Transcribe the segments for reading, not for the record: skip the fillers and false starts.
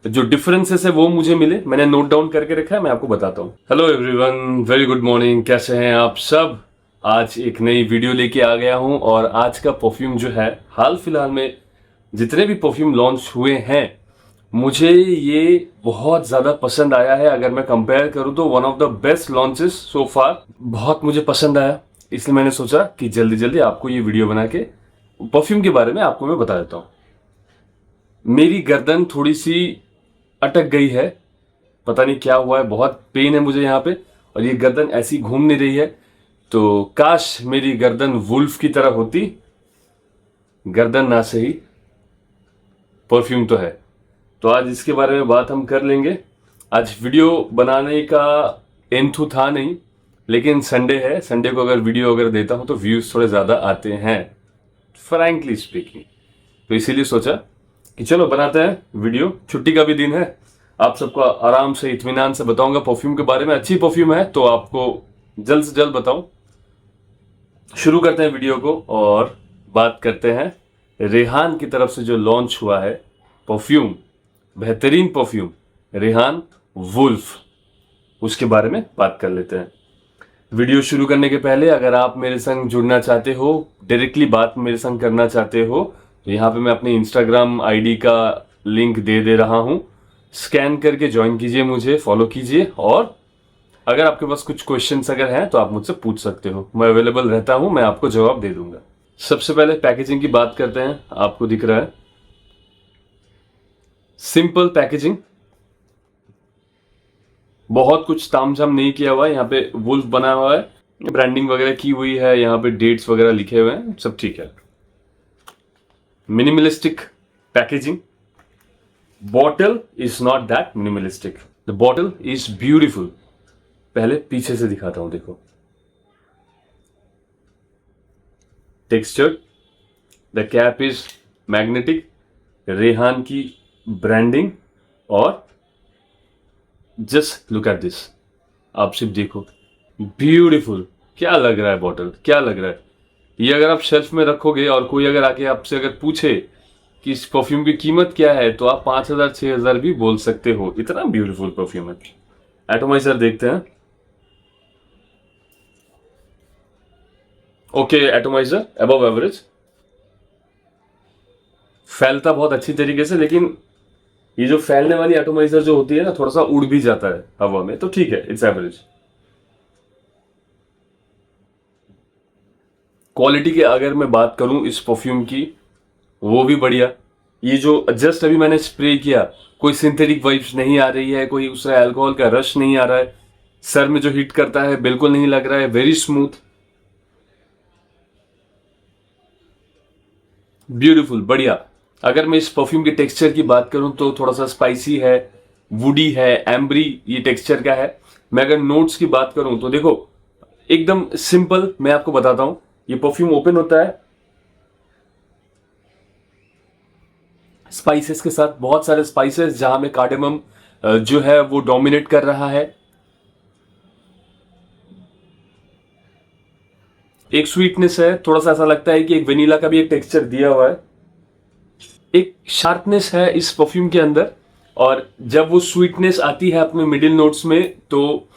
जो डिफरेंसेस है वो मुझे मिले, मैंने नोट डाउन करके रखा है, मैं आपको बताता हूँ। Hello everyone, very good morning, कैसे हैं आप सब। आज एक नई वीडियो लेके आ गया हूँ और आज का परफ्यूम जो है, हाल फिलहाल में जितने भी परफ्यूम लॉन्च हुए हैं, मुझे ये बहुत ज्यादा पसंद आया है। अगर मैं कंपेयर करूँ तो one of the best launches so far, बहुत मुझे पसंद आया। इसलिए मैंने सोचा कि जल्दी जल्दी आपको ये वीडियो बना के परफ्यूम के बारे में आपको मैं बता देता हूँ। मेरी गर्दन थोड़ी सी अटक गई है, पता नहीं क्या हुआ है, बहुत पेन है मुझे यहाँ पे, और ये गर्दन ऐसी घूम नहीं रही है। तो काश मेरी गर्दन वुल्फ की तरह होती। गर्दन ना सही, परफ्यूम तो है। तो आज इसके बारे में बात हम कर लेंगे। आज वीडियो बनाने का एंथू था नहीं, लेकिन संडे है, संडे को अगर वीडियो अगर देता हूं तो व्यूज थोड़े ज्यादा आते हैं, फ्रैंकली स्पीकिंग। तो इसीलिए सोचा कि चलो बनाते हैं वीडियो। छुट्टी का भी दिन है, आप सबको आराम से इत्मीनान से बताऊंगा परफ्यूम के बारे में। अच्छी परफ्यूम है तो आपको जल्द से जल्द बताऊं। शुरू करते हैं वीडियो को और बात करते हैं रेहान की तरफ से जो लॉन्च हुआ है परफ्यूम, बेहतरीन परफ्यूम रेहान वुल्फ, उसके बारे में बात कर लेते हैं। वीडियो शुरू करने के पहले अगर आप मेरे संग जुड़ना चाहते हो, डायरेक्टली बात मेरे संग करना चाहते हो, तो यहाँ पे मैं अपनी इंस्टाग्राम आईडी का लिंक दे रहा हूँ। स्कैन करके ज्वाइन कीजिए, मुझे फॉलो कीजिए, और अगर आपके पास कुछ क्वेश्चंस अगर हैं तो आप मुझसे पूछ सकते हो, मैं अवेलेबल रहता हूँ, मैं आपको जवाब दे दूंगा। सबसे पहले पैकेजिंग की बात करते हैं। आपको दिख रहा है सिंपल पैकेजिंग, बहुत कुछ तामझाम नहीं किया हुआ है। यहाँ पे वुल्फ बना हुआ है, ब्रांडिंग वगैरह की हुई है, यहाँ पे डेट्स वगैरह लिखे हुए हैं, सब ठीक है। Minimalistic packaging. Bottle is not that minimalistic, the bottle is beautiful. पहले पीछे से दिखाता हूं, देखो texture, the cap is magnetic, Rehan की ब्रांडिंग, और जस्ट लुक एट दिस, आप सिर्फ देखो, ब्यूटीफुल। क्या लग रहा है बॉटल, क्या लग रहा है। ये अगर आप शेल्फ में रखोगे और कोई अगर आके आपसे अगर पूछे कि इस परफ्यूम की कीमत क्या है, तो आप 5,000 6,000 भी बोल सकते हो, इतना ब्यूटीफुल परफ्यूम है। एटोमाइजर देखते हैं। ओके, एटोमाइजर अबव एवरेज, फैलता बहुत अच्छी तरीके से, लेकिन ये जो फैलने वाली एटोमाइजर जो होती है ना, थोड़ा सा उड़ भी जाता है हवा में, तो ठीक है, इट्स एवरेज। क्वालिटी की अगर मैं बात करूं इस परफ्यूम की, वो भी बढ़िया। ये जो जस्ट अभी मैंने स्प्रे किया, कोई सिंथेटिक वाइब्स नहीं आ रही है, कोई उसका अल्कोहल का रश नहीं आ रहा है, सर में जो हिट करता है बिल्कुल नहीं लग रहा है, वेरी स्मूथ, ब्यूटीफुल, बढ़िया। अगर मैं इस परफ्यूम के टेक्सचर की बात करूं तो थोड़ा सा स्पाइसी है, वुडी है, एम्बरी ये टेक्सचर का है। मैं अगर नोट्स की बात करूं तो देखो, एकदम सिंपल मैं आपको बताता हूं। ये परफ्यूम ओपन होता है स्पाइसेस के साथ, बहुत सारे स्पाइसेस, जहां में कार्डेमम जो है वो डोमिनेट कर रहा है। एक स्वीटनेस है, थोड़ा सा ऐसा लगता है कि एक वेनिला का भी एक टेक्सचर दिया हुआ है। एक शार्पनेस है इस परफ्यूम के अंदर, और जब वो स्वीटनेस आती है अपने मिडिल नोट्स में, तो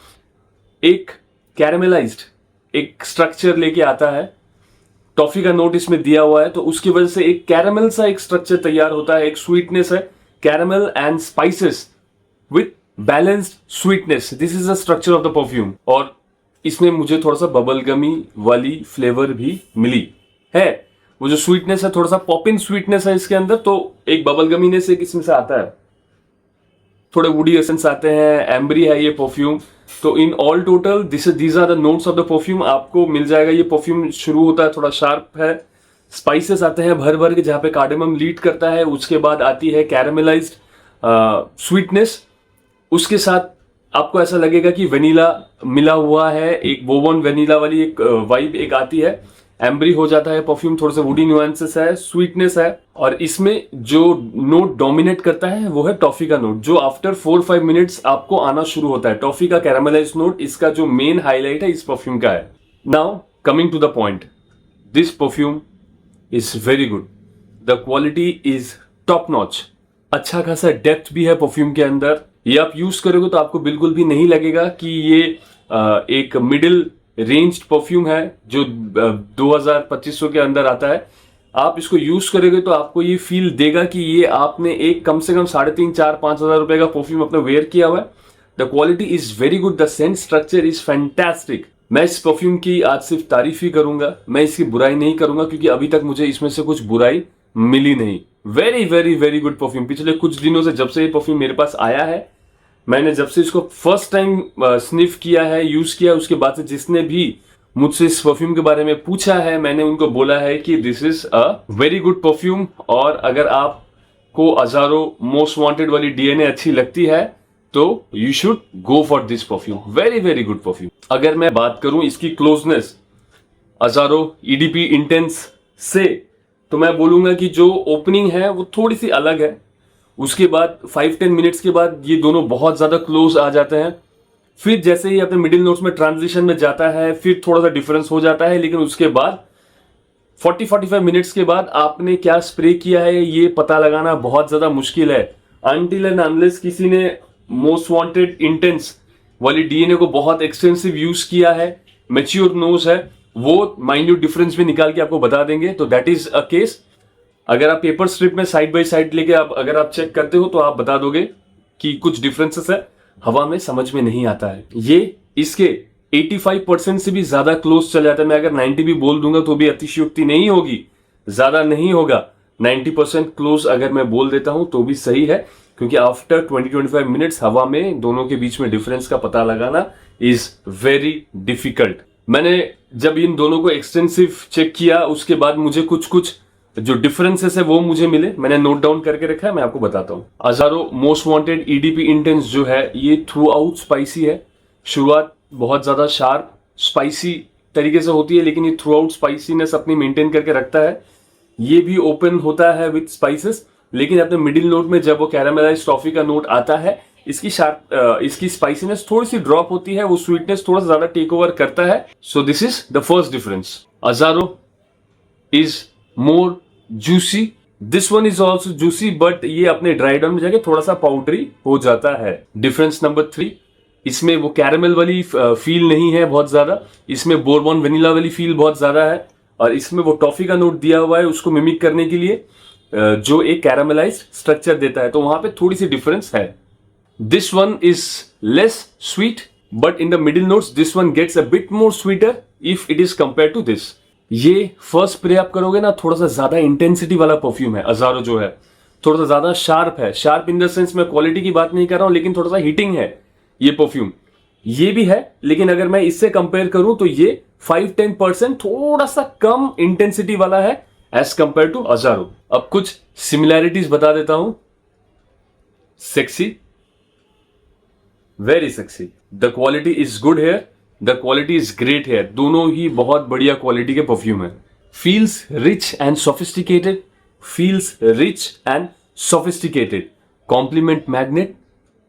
एक कैरेमलाइज्ड एक स्ट्रक्चर लेके आता है। टॉफी का नोट इसमें दिया हुआ है, तो उसकी वजह से एक कैरेमल सा एक स्ट्रक्चर तैयार होता है। एक स्वीटनेस है, caramel and spices with balanced sweetness, this is the structure of the perfume. और इसमें मुझे थोड़ा सा बबल गमी वाली फ्लेवर भी मिली है। वो जो स्वीटनेस है, थोड़ा सा पॉपिन स्वीटनेस है इसके अंदर, तो एक बबल गमीनेस एक इसमें से आता है, थोड़े वुडी एसेंस आते हैं, एम्बरी है ये परफ्यूम। तो in all total these are the notes of the perfume, आपको मिल जाएगा। ये परफ्यूम शुरू होता है थोड़ा शार्प है, स्पाइसेस आते हैं भर भर के, जहां पे कार्डेमम लीड करता है, उसके बाद आती है कैरेमलाइज्ड स्वीटनेस, उसके साथ आपको ऐसा लगेगा कि वेनिला मिला हुआ है, एक बोबन वेनिला वाली एक वाइब एक आती है, एम्बरी हो जाता है परफ्यूम, थोड़े से वुडी न्यूएंसेस है, स्वीटनेस है, और इसमें जो नोट डोमिनेट करता है वो है टॉफी का नोट, जो आफ्टर 4-5 मिनट्स आपको आना शुरू होता है। टॉफी का कैरामलाइज नोट इसका जो मेन हाईलाइट है इस परफ्यूम का है। Now coming to the point, this perfume is very good, the quality is top notch, अच्छा खासा डेप्थ भी है परफ्यूम के अंदर। ये आप यूज करोगे तो आपको बिल्कुल भी नहीं लगेगा कि ये एक मिडिल रेंज परफ्यूम है जो 2000-2500 के अंदर आता है। आप इसको यूज करोगे तो आपको ये फील देगा कि ये आपने एक कम से कम 3,500-4,000-5,000 रुपए का परफ्यूम अपने वेयर किया हुआ है। The quality is very good, the scent structure is fantastic. मैं इस परफ्यूम की आज सिर्फ तारीफ ही करूंगा, मैं इसकी बुराई नहीं करूंगा क्योंकि अभी तक मुझे इसमें से कुछ बुराई मिली नहीं। Very very very good perfume. पिछले कुछ दिनों से जब से ये परफ्यूम मेरे पास आया है, मैंने जब से इसको फर्स्ट टाइम स्निफ किया है, यूज किया, उसके बाद से जिसने भी मुझसे इस परफ्यूम के बारे में पूछा है, मैंने उनको बोला है कि this is a very good perfume. और अगर आपको अज़ारो मोस्ट वांटेड वाली डीएनए अच्छी लगती है तो you should go for this perfume. Very very good perfume. अगर मैं बात करूं इसकी क्लोजनेस अज़ारो ईडीपी इंटेंस से, तो मैं बोलूंगा कि जो ओपनिंग है वो थोड़ी सी अलग है। उसके बाद 5-10 मिनट्स के बाद ये दोनों बहुत ज्यादा क्लोज आ जाते हैं। फिर जैसे ही अपने मिडिल नोट्स में ट्रांजिशन में जाता है, फिर थोड़ा सा डिफरेंस हो जाता है, लेकिन उसके बाद 40-45 मिनट्स के बाद आपने क्या स्प्रे किया है ये पता लगाना बहुत ज्यादा मुश्किल है। अनटिल एंड अनलेस किसी ने मोस्ट वांटेड इंटेंस वाली डीएनए को बहुत एक्सटेंसिव यूज किया है, मैच्योर नोज है, वो माइन्यूट डिफरेंस भी निकाल के आपको बता देंगे। तो दैट इज अ केस। अगर आप पेपर स्ट्रिप में साइड बाय साइड लेके अगर आप चेक करते हो तो आप बता दोगे कि कुछ डिफरेंसेस है, हवा में समझ में नहीं आता है। ये इसके 85% से भी ज्यादा क्लोज चल जाता है। मैं अगर 90 भी बोल दूंगा तो भी अतिशयोक्ति नहीं होगी, ज्यादा नहीं होगा। 90% क्लोज अगर मैं बोल देता हूं तो भी सही है, क्योंकि आफ्टर 20-25 मिनट्स हवा में दोनों के बीच में डिफरेंस का पता लगाना इज वेरी डिफिकल्ट। मैंने जब इन दोनों को एक्सटेंसिव चेक किया उसके बाद मुझे कुछ जो डिफरेंसेस है वो मुझे मिले, मैंने नोट डाउन करके रखा है, मैं आपको बताता हूं। अज़ारो मोस्ट वांटेड ईडीपी इंटेंस जो है ये थ्रू आउट स्पाइसी है। शुरुआत बहुत ज्यादा शार्प स्पाइसी तरीके से होती है, लेकिन ये थ्रू आउट स्पाइसीनेस अपनी मेंटेन करके रखता है। ये भी ओपन होता है विथ स्पाइसेस, लेकिन अपने मिडिल नोट में जब वो कैरामेलाइज्ड टॉफी का नोट आता है, इसकी स्पाइसीनेस थोड़ी सी ड्रॉप होती है, वो स्वीटनेस थोड़ा सा ज्यादा टेक ओवर करता है। So this is the first difference. Azzaro is more juicy, this one is also juicy, but ये अपने ड्राई डाउन में जाके थोड़ा सा पाउडरी हो जाता है। डिफरेंस नंबर 3, इसमें वो कैरामेल वाली फील नहीं है बहुत ज्यादा, इसमें बोरबॉन वेनिला वाली फील बहुत ज्यादा है। और इसमें वो टॉफी का नोट दिया हुआ है उसको मिमिक करने के लिए, जो एक कैरामेलाइज्ड स्ट्रक्चर देता है, तो वहां पे थोड़ी सी डिफरेंस है। This one is less sweet, but in the middle notes this one gets a bit more sweeter if it is compare to this. ये फर्स्ट स्प्रे आप करोगे ना, थोड़ा सा ज्यादा इंटेंसिटी वाला परफ्यूम है। अज़ारो जो है थोड़ा सा ज्यादा शार्प है। शार्प इन द सेंस मैं क्वालिटी की बात नहीं कर रहा हूं, लेकिन थोड़ा सा हिटिंग है ये परफ्यूम। ये भी है, लेकिन अगर मैं इससे कंपेयर करूं तो ये 5-10% थोड़ा सा कम इंटेंसिटी वाला है एज कंपेयर टू अज़ारो। अब कुछ सिमिलैरिटीज बता देता हूं। Sexy, very sexy. The quality is good here, the quality is great here. दोनों ही बहुत बढ़िया क्वालिटी के परफ्यूम है। Feels rich and sophisticated, feels rich and sophisticated. Compliment magnet,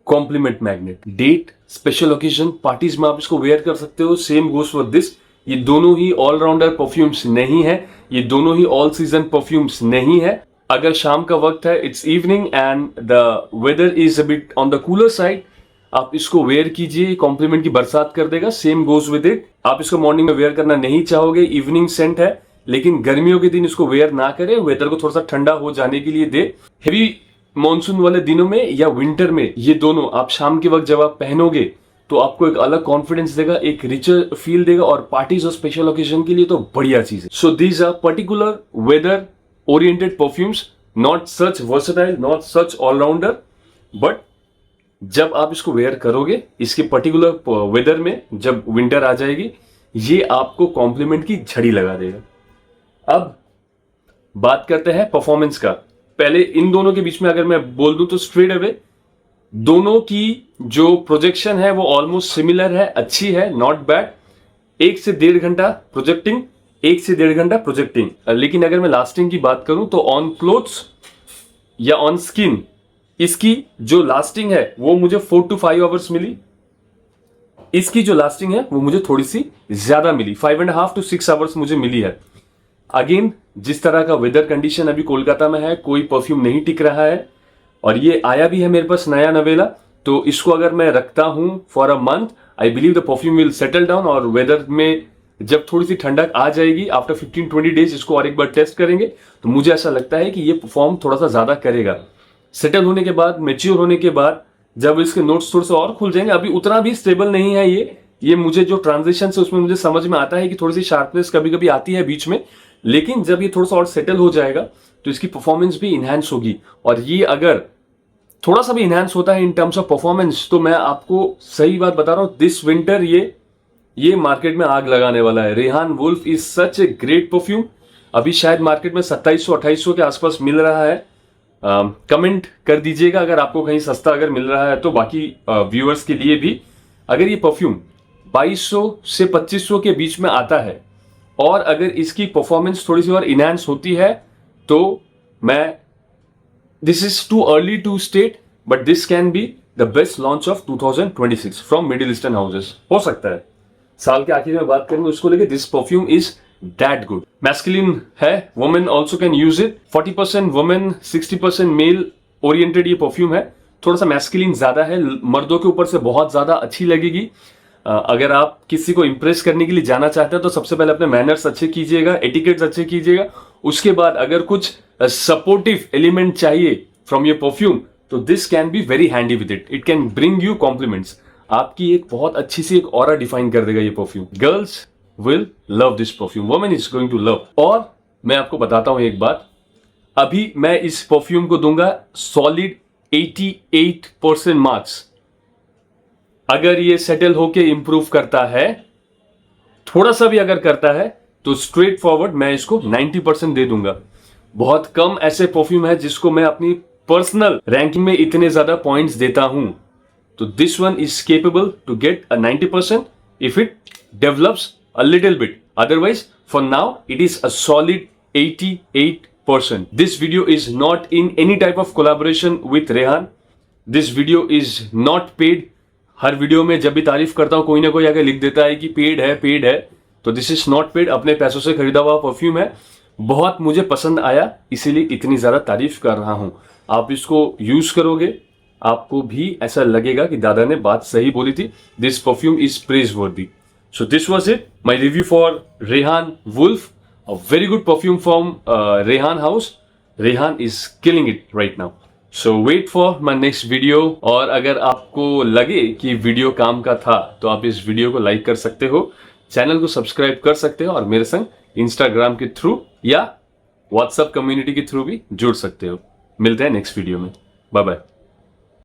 compliment magnet. Date, special occasion, parties में आप इसको wear कर सकते हो। Same goes for this. ये दोनों ही ऑलराउंडर परफ्यूम्स नहीं है, ये दोनों ही ऑल सीजन परफ्यूम्स नहीं है। अगर शाम का वक्त है, it's evening and the weather is a bit on the cooler side, आप इसको वेयर कीजिए, कॉम्प्लीमेंट की बरसात कर देगा। Same goes with it. आप इसको मॉर्निंग में वेयर करना नहीं चाहोगे, इवनिंग सेंट है, लेकिन गर्मियों के दिन इसको वेयर ना करें, वेदर को थोड़ा सा ठंडा हो जाने के लिए दे। हेवी मॉनसून वाले दिनों में या विंटर में ये दोनों आप शाम के वक्त जब आप पहनोगे तो आपको एक अलग कॉन्फिडेंस देगा, एक रिचर फील देगा, और पार्टीज और स्पेशल ओकेजन के लिए तो बढ़िया चीज है। So these are particular weather oriented perfumes, not such versatile, not such all rounder, but जब आप इसको वेयर करोगे इसके पर्टिकुलर वेदर में, जब विंटर आ जाएगी, ये आपको कॉम्प्लीमेंट की झड़ी लगा देगा। अब बात करते हैं परफॉर्मेंस का। पहले इन दोनों के बीच में अगर मैं बोल दूं तो स्ट्रेट अवे दोनों की जो प्रोजेक्शन है वो ऑलमोस्ट सिमिलर है, अच्छी है, नॉट बैड। 1 से 1.5 घंटा प्रोजेक्टिंग, 1 से 1.5 घंटा प्रोजेक्टिंग। लेकिन अगर मैं लास्टिंग की बात करूं तो ऑन क्लोथ्स या ऑन स्किन इसकी जो लास्टिंग है वो मुझे 4 to 5 आवर्स मिली। इसकी जो लास्टिंग है वो मुझे थोड़ी सी ज्यादा मिली, 5.5 to 6 आवर्स मुझे मिली है। अगेन जिस तरह का वेदर कंडीशन अभी कोलकाता में है, कोई परफ्यूम नहीं टिक रहा है, और ये आया भी है मेरे पास नया नवेला, तो इसको अगर मैं रखता हूं for a month, I believe the perfume will settle down. और वेदर में जब थोड़ी सी ठंडक आ जाएगी आफ्टर 15-20 डेज इसको और एक बार टेस्ट करेंगे, तो मुझे ऐसा लगता है कि ये परफॉर्म थोड़ा सा ज्यादा करेगा। सेटल होने के बाद, मेच्योर होने के बाद, जब इसके नोट्स थोड़े से और खुल जाएंगे, अभी उतना भी स्टेबल नहीं है ये मुझे जो ट्रांजिशन है उसमें मुझे समझ में आता है कि थोड़ी सी शार्पनेस कभी कभी आती है बीच में, लेकिन जब ये थोड़ा सा और सेटल हो जाएगा तो इसकी परफॉर्मेंस भी इनहैंस होगी। और ये अगर थोड़ा सा भी इनहैंस होता है इन टर्म्स ऑफ परफॉर्मेंस, तो मैं आपको सही बात बता रहा हूं, दिस विंटर ये मार्केट में आग लगाने वाला है। Rayhaan Wolf is such a great perfume. अभी शायद मार्केट में 2700-2800 के आसपास मिल रहा है। कमेंट कर दीजिएगा अगर आपको कहीं सस्ता अगर मिल रहा है तो, बाकी व्यूअर्स के लिए भी। अगर ये परफ्यूम 2200 से 2500 के बीच में आता है और अगर इसकी परफॉर्मेंस थोड़ी सी और इनहैंस होती है, तो मैं, this is too early to state, but this can be the best launch of 2026 from Middle Eastern houses. हो सकता है साल के आखिर में बात करेंगे उसको लेके। This perfume is that good. Masculine है, women also can use it. 40% women, 60% male oriented ये परफ्यूम है। थोड़ा सा मैस्कुलिन ज्यादा है, मर्दों के ऊपर से बहुत ज्यादा अच्छी लगेगी। अगर आप किसी को इंप्रेस करने के लिए जाना चाहते हैं तो सबसे पहले अपने मैनर्स अच्छे कीजिएगा, एटिकेट्स अच्छे कीजिएगा। उसके बाद अगर कुछ सपोर्टिव एलिमेंट चाहिए फ्रॉम योर परफ्यूम, तो this can be very handy with it. It can bring you compliments. आपकी एक बहुत अच्छी सी एक ऑरा डिफाइन कर देगा ये perfume. Girls will love this perfume, women is going to love. और मैं आपको बताता हूं एक बात, अभी मैं इस परफ्यूम को दूंगा सॉलिड 88% मार्क्स। अगर ये सेटल होके इंप्रूव करता है, थोड़ा सा भी अगर करता है, तो स्ट्रेट फॉरवर्ड मैं इसको 90% दे दूंगा। बहुत कम ऐसे परफ्यूम है जिसको मैं अपनी पर्सनल रैंकिंग में इतने ज्यादा पॉइंट्स देता हूं, तो this one is capable to get a 90% if it develops a little bit. Otherwise, for now, it is a solid 88%. This video is not in any type of collaboration with Rehan. This video is not paid. Her video में जब भी तारीफ करता हूं कोई ना कोई आगे लिख देता है कि पेड है, तो दिस इज नॉट पेड। अपने पैसों से खरीदा हुआ परफ्यूम है। बहुत मुझे पसंद आया, इसीलिए इतनी ज्यादा तारीफ कर रहा हूं। आप इसको यूज करोगे, आपको भी ऐसा लगेगा कि दादा ने बात सही बोली थी। दिस परफ्यूम इज प्रेज वर्दी। So this was it, my review for Rehan Wolf, a very good perfume from Rehan House. Rehan is killing it right now. So wait for my next video. और अगर आपको लगे कि video काम का था, तो आप इस वीडियो को लाइक कर सकते हो, चैनल को सब्सक्राइब कर सकते हो और मेरे संग इंस्टाग्राम के थ्रू या व्हाट्सएप कम्युनिटी के थ्रू भी जुड़ सकते हो। मिलते हैं नेक्स्ट वीडियो में। Bye bye.